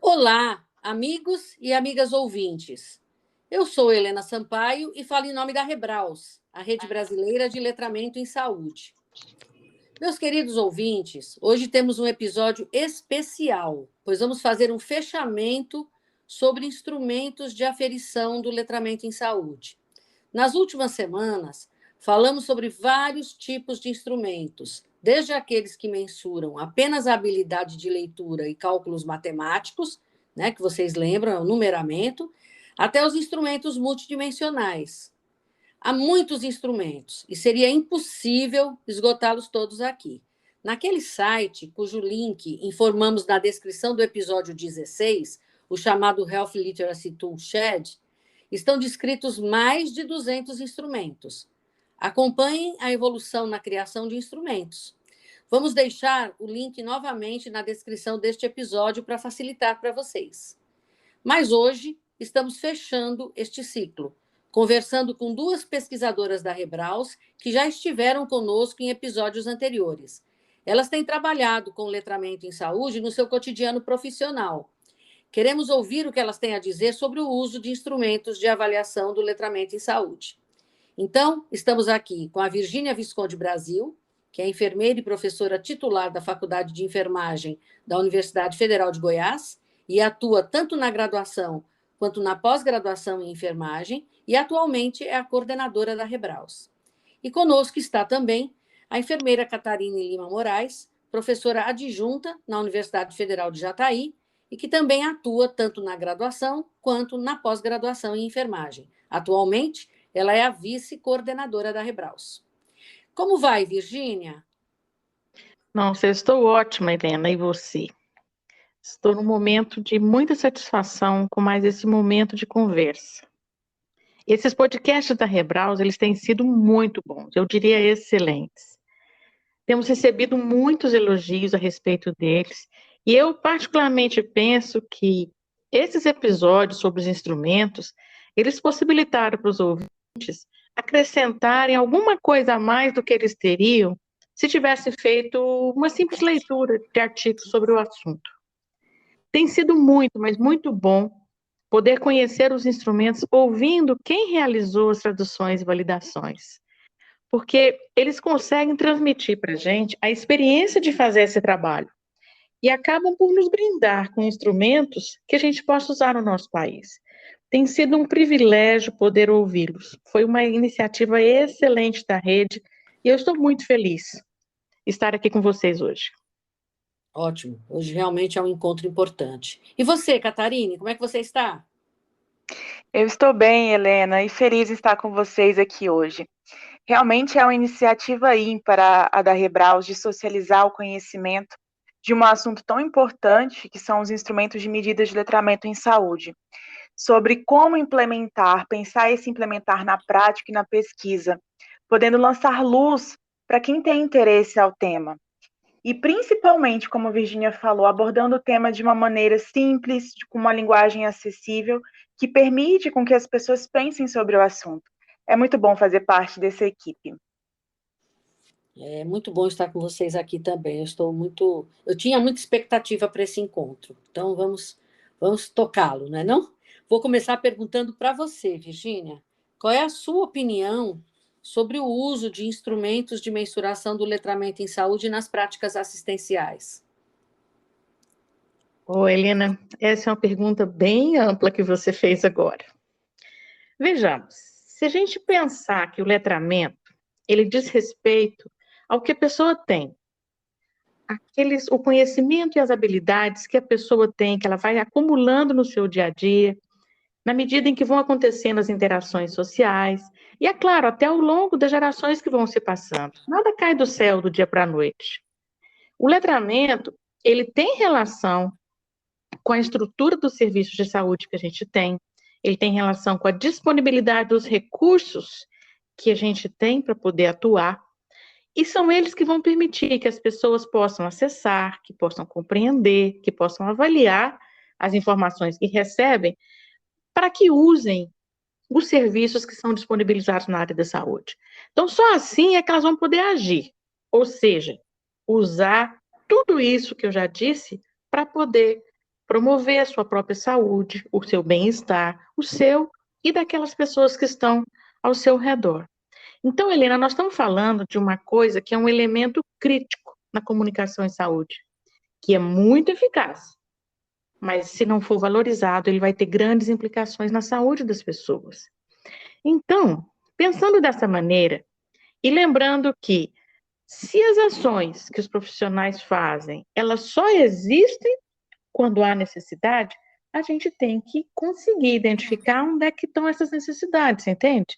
Olá, amigos e amigas ouvintes. Eu sou Helena Sampaio e falo em nome da Rebraus, a Rede Brasileira de Letramento em Saúde. Meus queridos ouvintes, hoje temos um episódio especial, pois vamos fazer um fechamento sobre instrumentos de aferição do letramento em saúde. Nas últimas semanas, falamos sobre vários tipos de instrumentos, desde aqueles que mensuram apenas a habilidade de leitura e cálculos matemáticos, né, que vocês lembram, é o numeramento, até os instrumentos multidimensionais. Há muitos instrumentos e seria impossível esgotá-los todos aqui. Naquele site, cujo link informamos na descrição do episódio 16, o chamado Health Literacy Toolshed, estão descritos mais de 200 instrumentos. Acompanhem a evolução na criação de instrumentos. Vamos deixar o link novamente na descrição deste episódio para facilitar para vocês. Mas hoje estamos fechando este ciclo, conversando com duas pesquisadoras da Rebraus que já estiveram conosco em episódios anteriores. Elas têm trabalhado com letramento em saúde no seu cotidiano profissional. Queremos ouvir o que elas têm a dizer sobre o uso de instrumentos de avaliação do letramento em saúde. Então, estamos aqui com a Virgínia Visconde Brasil, que é enfermeira e professora titular da Faculdade de Enfermagem da Universidade Federal de Goiás e atua tanto na graduação quanto na pós-graduação em enfermagem e atualmente é a coordenadora da Rebraus. E conosco está também a enfermeira Catarine Lima Moraes, professora adjunta na Universidade Federal de Jataí e que também atua tanto na graduação quanto na pós-graduação em enfermagem. Atualmente, ela é a vice-coordenadora da Rebraus. Como vai, Virgínia? Nossa, eu estou ótima, Helena, e você? Estou num momento de muita satisfação com mais esse momento de conversa. Esses podcasts da Rebraus, eles têm sido muito bons, eu diria excelentes. Temos recebido muitos elogios a respeito deles, e eu particularmente penso que esses episódios sobre os instrumentos, eles possibilitaram para os ouvintes acrescentarem alguma coisa a mais do que eles teriam se tivesse feito uma simples leitura de artigos sobre o assunto. Tem sido muito, mas muito bom poder conhecer os instrumentos ouvindo quem realizou as traduções e validações, porque eles conseguem transmitir para a gente a experiência de fazer esse trabalho e acabam por nos brindar com instrumentos que a gente possa usar no nosso país. Tem sido um privilégio poder ouvi-los. Foi uma iniciativa excelente da rede e eu estou muito feliz de estar aqui com vocês hoje. Ótimo, hoje realmente é um encontro importante. E você, Catarine, como é que você está? Eu estou bem, Helena, e feliz em estar com vocês aqui hoje. Realmente é uma iniciativa ímpar a da Rebraus de socializar o conhecimento de um assunto tão importante que são os instrumentos de medidas de letramento em saúde, sobre como implementar, pensar esse implementar na prática e na pesquisa, podendo lançar luz para quem tem interesse ao tema. E principalmente, como a Virgínia falou, abordando o tema de uma maneira simples, com uma linguagem acessível, que permite com que as pessoas pensem sobre o assunto. É muito bom fazer parte dessa equipe. É muito bom estar com vocês aqui também. Eu tinha muita expectativa para esse encontro. Então vamos tocá-lo, não é não? Vou começar perguntando para você, Virgínia. Qual é a sua opinião sobre o uso de instrumentos de mensuração do letramento em saúde nas práticas assistenciais? Helena, essa é uma pergunta bem ampla que você fez agora. Vejamos, se a gente pensar que o letramento, ele diz respeito ao que a pessoa tem, o conhecimento e as habilidades que a pessoa tem, que ela vai acumulando no seu dia a dia, na medida em que vão acontecendo as interações sociais, e é claro, até ao longo das gerações que vão se passando. Nada cai do céu do dia para a noite. O letramento, ele tem relação com a estrutura dos serviços de saúde que a gente tem, ele tem relação com a disponibilidade dos recursos que a gente tem para poder atuar, e são eles que vão permitir que as pessoas possam acessar, que possam compreender, que possam avaliar as informações que recebem, para que usem os serviços que são disponibilizados na área da saúde. Então, só assim é que elas vão poder agir, ou seja, usar tudo isso que eu já disse para poder promover a sua própria saúde, o seu bem-estar, o seu e daquelas pessoas que estão ao seu redor. Então, Helena, nós estamos falando de uma coisa que é um elemento crítico na comunicação em saúde, que é muito eficaz, mas se não for valorizado, ele vai ter grandes implicações na saúde das pessoas. Então, pensando dessa maneira, e lembrando que se as ações que os profissionais fazem, elas só existem quando há necessidade, a gente tem que conseguir identificar onde é que estão essas necessidades, entende?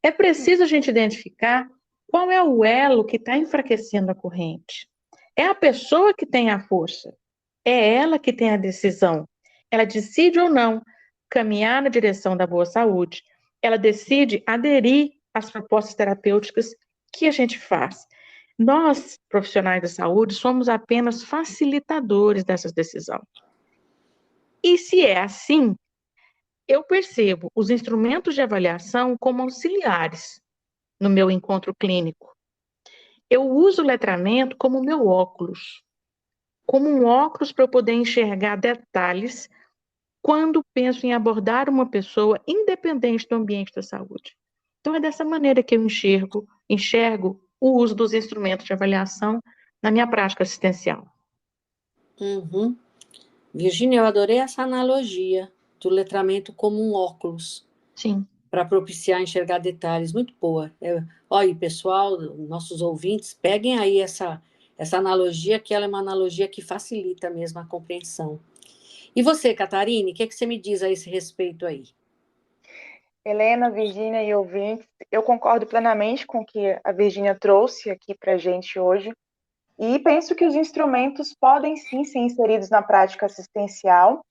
É preciso a gente identificar qual é o elo que está enfraquecendo a corrente. É a pessoa que tem a força, é ela que tem a decisão. Ela decide ou não caminhar na direção da boa saúde, ela decide aderir às propostas terapêuticas que a gente faz. Nós, profissionais da saúde, somos apenas facilitadores dessas decisões. E se é assim, eu percebo os instrumentos de avaliação como auxiliares no meu encontro clínico. Eu uso o letramento como meu óculos, como um óculos para eu poder enxergar detalhes quando penso em abordar uma pessoa independente do ambiente da saúde. Então é dessa maneira que eu enxergo o uso dos instrumentos de avaliação na minha prática assistencial. Uhum. Virgínia, eu adorei essa analogia do letramento como um óculos. Sim. Para propiciar enxergar detalhes. Muito boa. Olha, pessoal, nossos ouvintes, peguem aí essa analogia, que ela é uma analogia que facilita mesmo a compreensão. E você, Catarine, o que você me diz a esse respeito aí? Helena, Virgínia e ouvintes, eu concordo plenamente com o que a Virgínia trouxe aqui para a gente hoje e penso que os instrumentos podem sim ser inseridos na prática assistencial,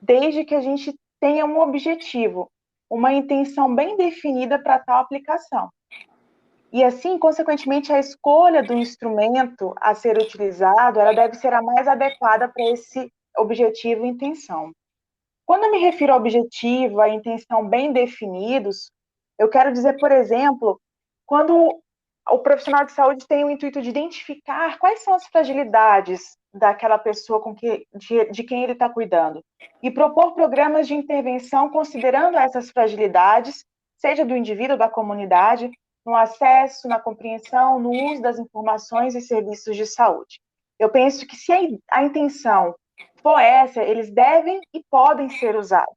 desde que a gente tenha um objetivo, uma intenção bem definida para tal aplicação. E assim, consequentemente, a escolha do instrumento a ser utilizado, ela deve ser a mais adequada para esse objetivo e intenção. Quando eu me refiro ao objetivo, à intenção bem definidos, eu quero dizer, por exemplo, quando o profissional de saúde tem o intuito de identificar quais são as fragilidades daquela pessoa de quem ele está cuidando e propor programas de intervenção considerando essas fragilidades, seja do indivíduo ou da comunidade, no acesso, na compreensão, no uso das informações e serviços de saúde. Eu penso que se a intenção for essa, eles devem e podem ser usados.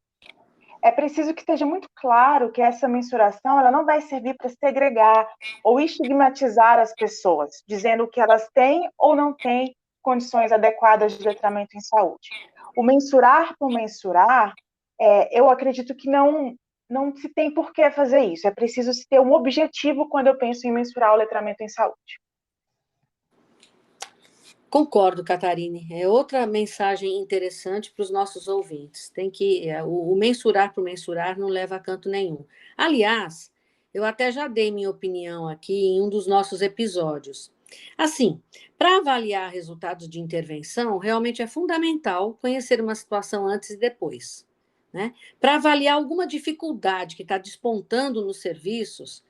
É preciso que esteja muito claro que essa mensuração ela não vai servir para segregar ou estigmatizar as pessoas, dizendo que elas têm ou não têm condições adequadas de letramento em saúde. O mensurar por mensurar, eu acredito que não se tem por que fazer isso. É preciso se ter um objetivo quando eu penso em mensurar o letramento em saúde. Concordo, Catarine. É outra mensagem interessante para os nossos ouvintes. Tem que o mensurar por mensurar não leva a canto nenhum. Aliás, eu até já dei minha opinião aqui em um dos nossos episódios. Assim, para avaliar resultados de intervenção, realmente é fundamental conhecer uma situação antes e depois, né? Para avaliar alguma dificuldade que está despontando nos serviços,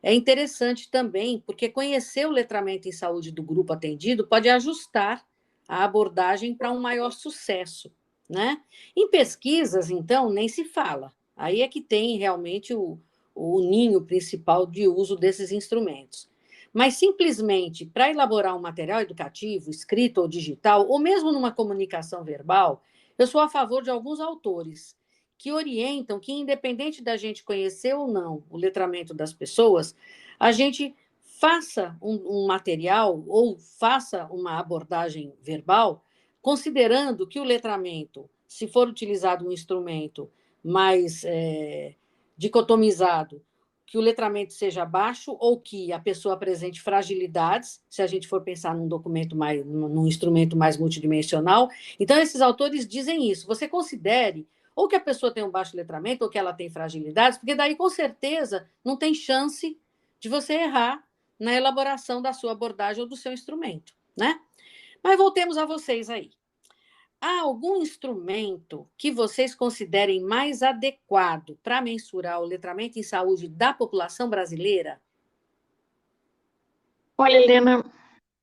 é interessante também, porque conhecer o letramento em saúde do grupo atendido pode ajustar a abordagem para um maior sucesso, né? Em pesquisas, então, nem se fala. Aí é que tem realmente o ninho principal de uso desses instrumentos. Mas simplesmente para elaborar um material educativo, escrito ou digital, ou mesmo numa comunicação verbal, eu sou a favor de alguns autores que orientam que, independente da gente conhecer ou não o letramento das pessoas, a gente faça um material ou faça uma abordagem verbal, considerando que o letramento, se for utilizado um instrumento mais dicotomizado, que o letramento seja baixo ou que a pessoa apresente fragilidades, se a gente for pensar num instrumento mais multidimensional. Então, esses autores dizem isso. Você considere ou que a pessoa tem um baixo letramento, ou que ela tem fragilidades, porque daí, com certeza, não tem chance de você errar na elaboração da sua abordagem ou do seu instrumento, né? Mas voltemos a vocês aí. Há algum instrumento que vocês considerem mais adequado para mensurar o letramento em saúde da população brasileira? Olha, Helena,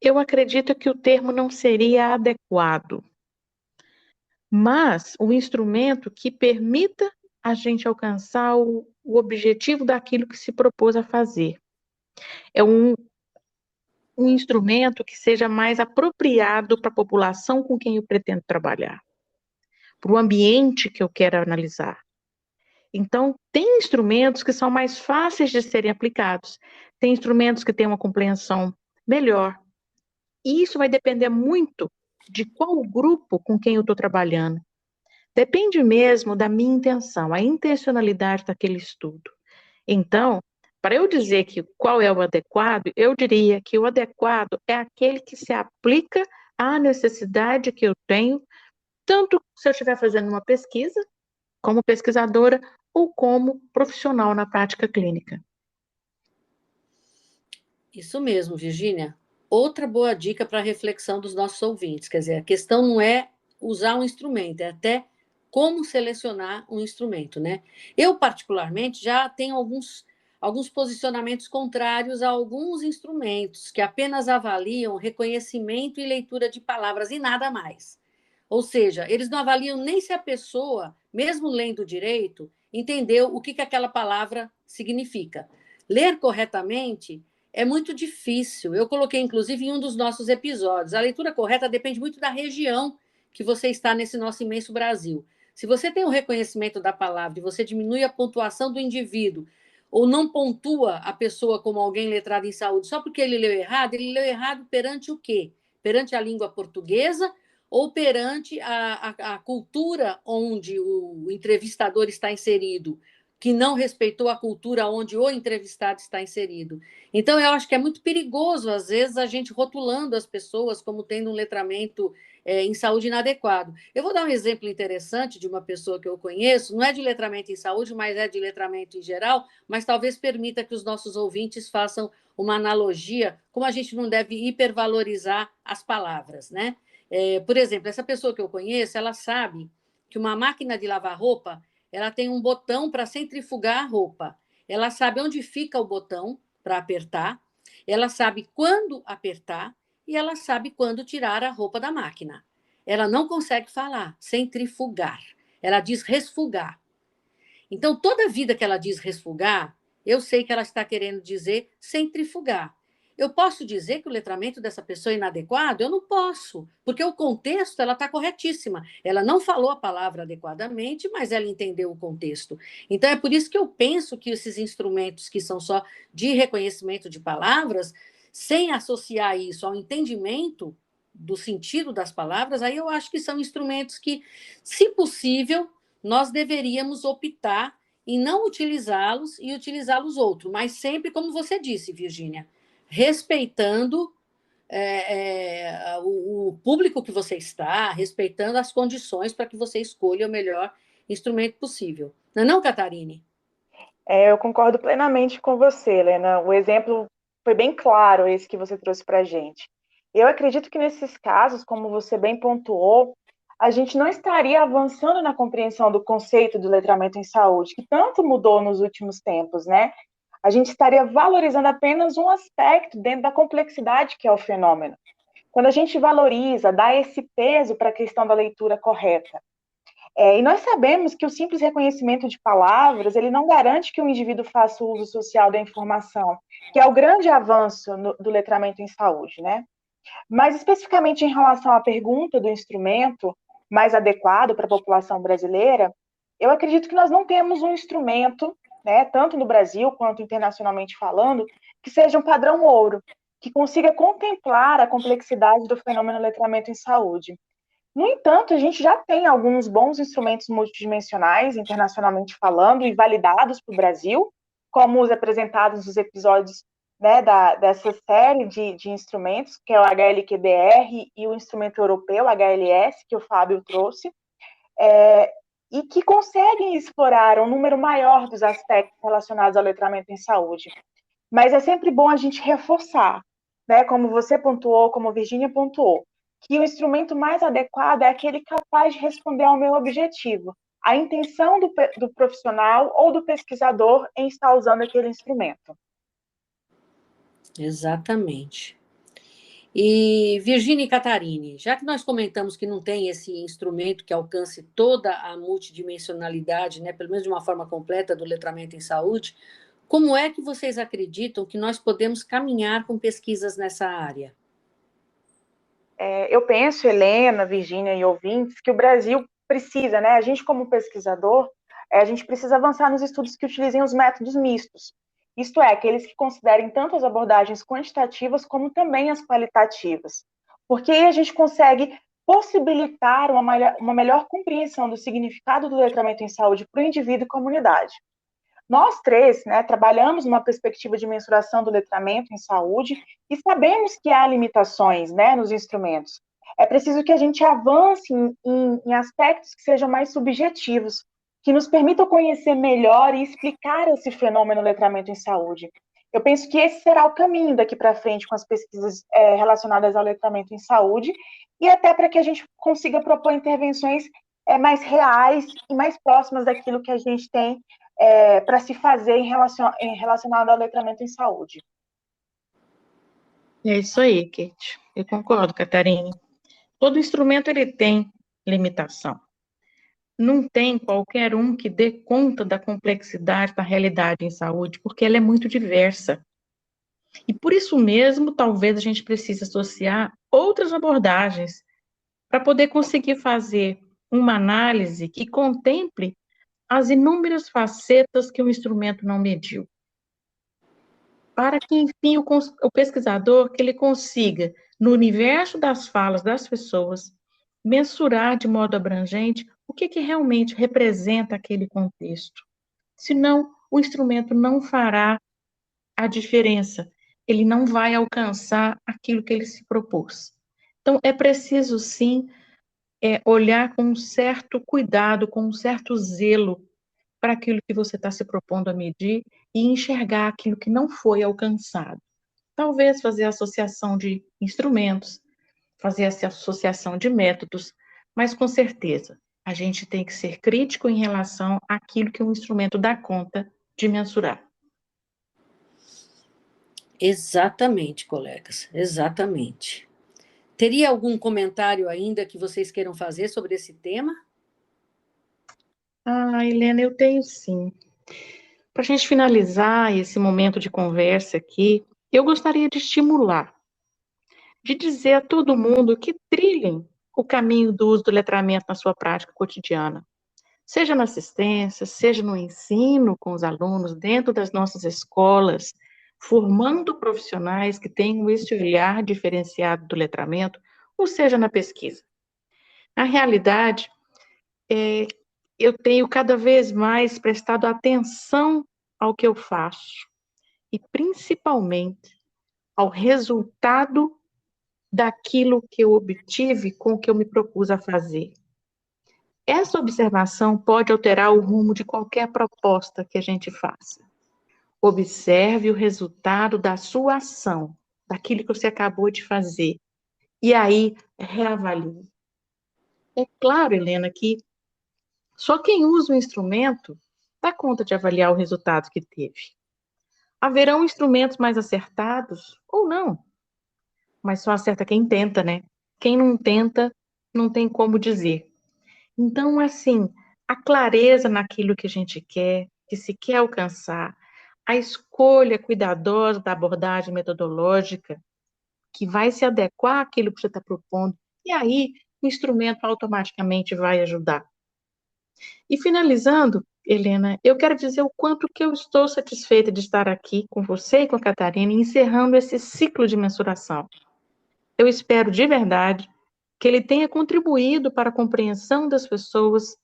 eu acredito que o termo não seria adequado, mas um instrumento que permita a gente alcançar o objetivo daquilo que se propôs a fazer. É um instrumento que seja mais apropriado para a população com quem eu pretendo trabalhar, para o ambiente que eu quero analisar. Então, tem instrumentos que são mais fáceis de serem aplicados, tem instrumentos que têm uma compreensão melhor. E isso vai depender muito de qual grupo com quem eu estou trabalhando. Depende mesmo da minha intenção, a intencionalidade daquele estudo. Então, para eu dizer que qual é o adequado, eu diria que o adequado é aquele que se aplica à necessidade que eu tenho, tanto se eu estiver fazendo uma pesquisa, como pesquisadora, ou como profissional na prática clínica. Isso mesmo, Virgínia. Outra boa dica para a reflexão dos nossos ouvintes. Quer dizer, a questão não é usar um instrumento, é até como selecionar um instrumento, né? Eu, particularmente, já tenho alguns posicionamentos contrários a alguns instrumentos que apenas avaliam reconhecimento e leitura de palavras e nada mais. Ou seja, eles não avaliam nem se a pessoa, mesmo lendo direito, entendeu o que aquela palavra significa. Ler corretamente é muito difícil. Eu coloquei, inclusive, em um dos nossos episódios. A leitura correta depende muito da região que você está nesse nosso imenso Brasil. Se você tem o reconhecimento da palavra e você diminui a pontuação do indivíduo, ou não pontua a pessoa como alguém letrado em saúde só porque ele leu errado perante o quê? Perante a língua portuguesa ou perante a cultura onde o entrevistador está inserido, que não respeitou a cultura onde o entrevistado está inserido. Então, eu acho que é muito perigoso, às vezes, a gente rotulando as pessoas como tendo um letramento em saúde inadequado. Eu vou dar um exemplo interessante de uma pessoa que eu conheço, não é de letramento em saúde, mas é de letramento em geral, mas talvez permita que os nossos ouvintes façam uma analogia, como a gente não deve hipervalorizar as palavras, né? Por exemplo, essa pessoa que eu conheço, ela sabe que uma máquina de lavar roupa, ela tem um botão para centrifugar a roupa. Ela sabe onde fica o botão para apertar, ela sabe quando apertar e ela sabe quando tirar a roupa da máquina. Ela não consegue falar centrifugar, ela diz resfugar. Então, toda vida que ela diz resfugar, eu sei que ela está querendo dizer centrifugar. Eu posso dizer que o letramento dessa pessoa é inadequado? Eu não posso, porque o contexto ela está corretíssima. Ela não falou a palavra adequadamente, mas ela entendeu o contexto. Então, é por isso que eu penso que esses instrumentos que são só de reconhecimento de palavras, sem associar isso ao entendimento do sentido das palavras, aí eu acho que são instrumentos que, se possível, nós deveríamos optar em não utilizá-los e utilizá-los outros, mas sempre, como você disse, Virgínia, respeitando o público que você está, respeitando as condições para que você escolha o melhor instrumento possível. Não é não, Catarine? Eu concordo plenamente com você, Helena. O exemplo foi bem claro, esse que você trouxe para a gente. Eu acredito que nesses casos, como você bem pontuou, a gente não estaria avançando na compreensão do conceito do letramento em saúde, que tanto mudou nos últimos tempos, né? A gente estaria valorizando apenas um aspecto dentro da complexidade que é o fenômeno. Quando a gente valoriza, dá esse peso para a questão da leitura correta. E nós sabemos que o simples reconhecimento de palavras, ele não garante que o indivíduo faça o uso social da informação, que é o grande avanço do letramento em saúde, né? Mas especificamente em relação à pergunta do instrumento mais adequado para a população brasileira, eu acredito que nós não temos um instrumento, né, tanto no Brasil quanto internacionalmente falando, que seja um padrão ouro, que consiga contemplar a complexidade do fenômeno letramento em saúde. No entanto, a gente já tem alguns bons instrumentos multidimensionais, internacionalmente falando, e validados para o Brasil, como os apresentados nos episódios, né, dessa série de instrumentos, que é o HLQBR e o instrumento europeu, HLS, que o Fábio trouxe, e que conseguem explorar um número maior dos aspectos relacionados ao letramento em saúde. Mas é sempre bom a gente reforçar, né, como você pontuou, como a Virgínia pontuou, que o instrumento mais adequado é aquele capaz de responder ao meu objetivo, a intenção do profissional ou do pesquisador em estar usando aquele instrumento. Exatamente. E Virgínia e Catarine, já que nós comentamos que não tem esse instrumento que alcance toda a multidimensionalidade, né, pelo menos de uma forma completa, do letramento em saúde, como é que vocês acreditam que nós podemos caminhar com pesquisas nessa área? Eu penso, Helena, Virgínia e ouvintes, que o Brasil precisa, né? A gente, como pesquisador, a gente precisa avançar nos estudos que utilizem os métodos mistos. Isto é, aqueles que considerem tanto as abordagens quantitativas como também as qualitativas. Porque aí a gente consegue possibilitar uma melhor compreensão do significado do letramento em saúde para o indivíduo e comunidade. Nós três, né, trabalhamos numa perspectiva de mensuração do letramento em saúde e sabemos que há limitações, né, nos instrumentos. É preciso que a gente avance em aspectos que sejam mais subjetivos, que nos permitam conhecer melhor e explicar esse fenômeno letramento em saúde. Eu penso que esse será o caminho daqui para frente com as pesquisas relacionadas ao letramento em saúde e até para que a gente consiga propor intervenções mais reais e mais próximas daquilo que a gente tem para se fazer relacionado ao letramento em saúde. É isso aí, Kate. Eu concordo, Catarina. Todo instrumento ele tem limitação. Não tem qualquer um que dê conta da complexidade da realidade em saúde, porque ela é muito diversa. E por isso mesmo, talvez a gente precise associar outras abordagens para poder conseguir fazer uma análise que contemple as inúmeras facetas que o instrumento não mediu. Para que, enfim, o pesquisador que ele consiga, no universo das falas das pessoas, mensurar de modo abrangente o que realmente representa aquele contexto. Senão, o instrumento não fará a diferença, ele não vai alcançar aquilo que ele se propôs. Então, é preciso, sim, olhar com um certo cuidado, com um certo zelo para aquilo que você está se propondo a medir e enxergar aquilo que não foi alcançado. Talvez fazer associação de instrumentos, fazer essa associação de métodos, mas com certeza a gente tem que ser crítico em relação àquilo que o instrumento dá conta de mensurar. Exatamente, colegas, exatamente. Teria algum comentário ainda que vocês queiram fazer sobre esse tema? Helena, eu tenho sim. Para a gente finalizar esse momento de conversa aqui, eu gostaria de estimular, de dizer a todo mundo que trilhem o caminho do uso do letramento na sua prática cotidiana. Seja na assistência, seja no ensino com os alunos, dentro das nossas escolas, formando profissionais que tenham esse olhar diferenciado do letramento, ou seja na pesquisa. Na realidade, eu tenho cada vez mais prestado atenção ao que eu faço e principalmente ao resultado daquilo que eu obtive com o que eu me propus a fazer. Essa observação pode alterar o rumo de qualquer proposta que a gente faça. Observe o resultado da sua ação, daquilo que você acabou de fazer, e aí reavalie. É claro, Helena, que só quem usa o instrumento dá conta de avaliar o resultado que teve. Haverão instrumentos mais acertados ou não, mas só acerta quem tenta, né? Quem não tenta, não tem como dizer. Então, assim, a clareza naquilo que a gente quer, que se quer alcançar, a escolha cuidadosa da abordagem metodológica, que vai se adequar àquilo que você está propondo, e aí o instrumento automaticamente vai ajudar. E finalizando, Helena, eu quero dizer o quanto que eu estou satisfeita de estar aqui com você e com a Catarina, encerrando esse ciclo de mensuração. Eu espero de verdade que ele tenha contribuído para a compreensão das pessoas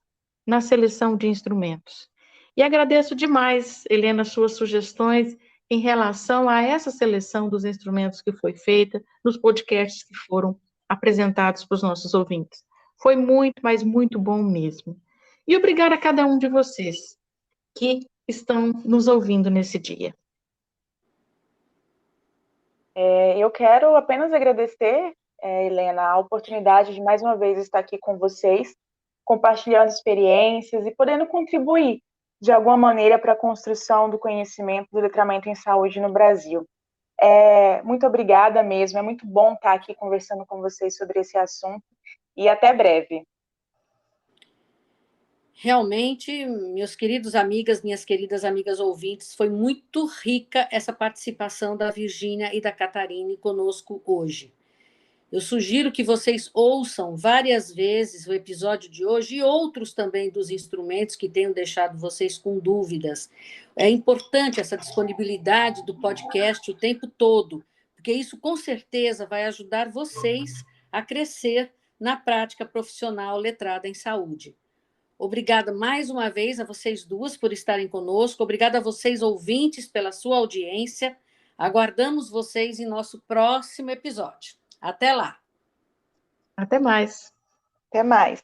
na seleção de instrumentos. E agradeço demais, Helena, suas sugestões em relação a essa seleção dos instrumentos que foi feita nos podcasts que foram apresentados para os nossos ouvintes. Foi muito, mas muito bom mesmo. E obrigada a cada um de vocês que estão nos ouvindo nesse dia. Eu quero apenas agradecer, Helena, a oportunidade de mais uma vez estar aqui com vocês, compartilhando experiências e podendo contribuir de alguma maneira para a construção do conhecimento do letramento em saúde no Brasil. Muito obrigada mesmo, é muito bom estar aqui conversando com vocês sobre esse assunto, e até breve. Realmente, meus queridos amigas, minhas queridas amigas ouvintes, foi muito rica essa participação da Virgínia e da Catarine conosco hoje. Eu sugiro que vocês ouçam várias vezes o episódio de hoje e outros também dos instrumentos que tenham deixado vocês com dúvidas. É importante essa disponibilidade do podcast o tempo todo, porque isso com certeza vai ajudar vocês a crescer na prática profissional letrada em saúde. Obrigada mais uma vez a vocês duas por estarem conosco. Obrigada a vocês, ouvintes, pela sua audiência. Aguardamos vocês em nosso próximo episódio. Até lá. Até mais. Até mais.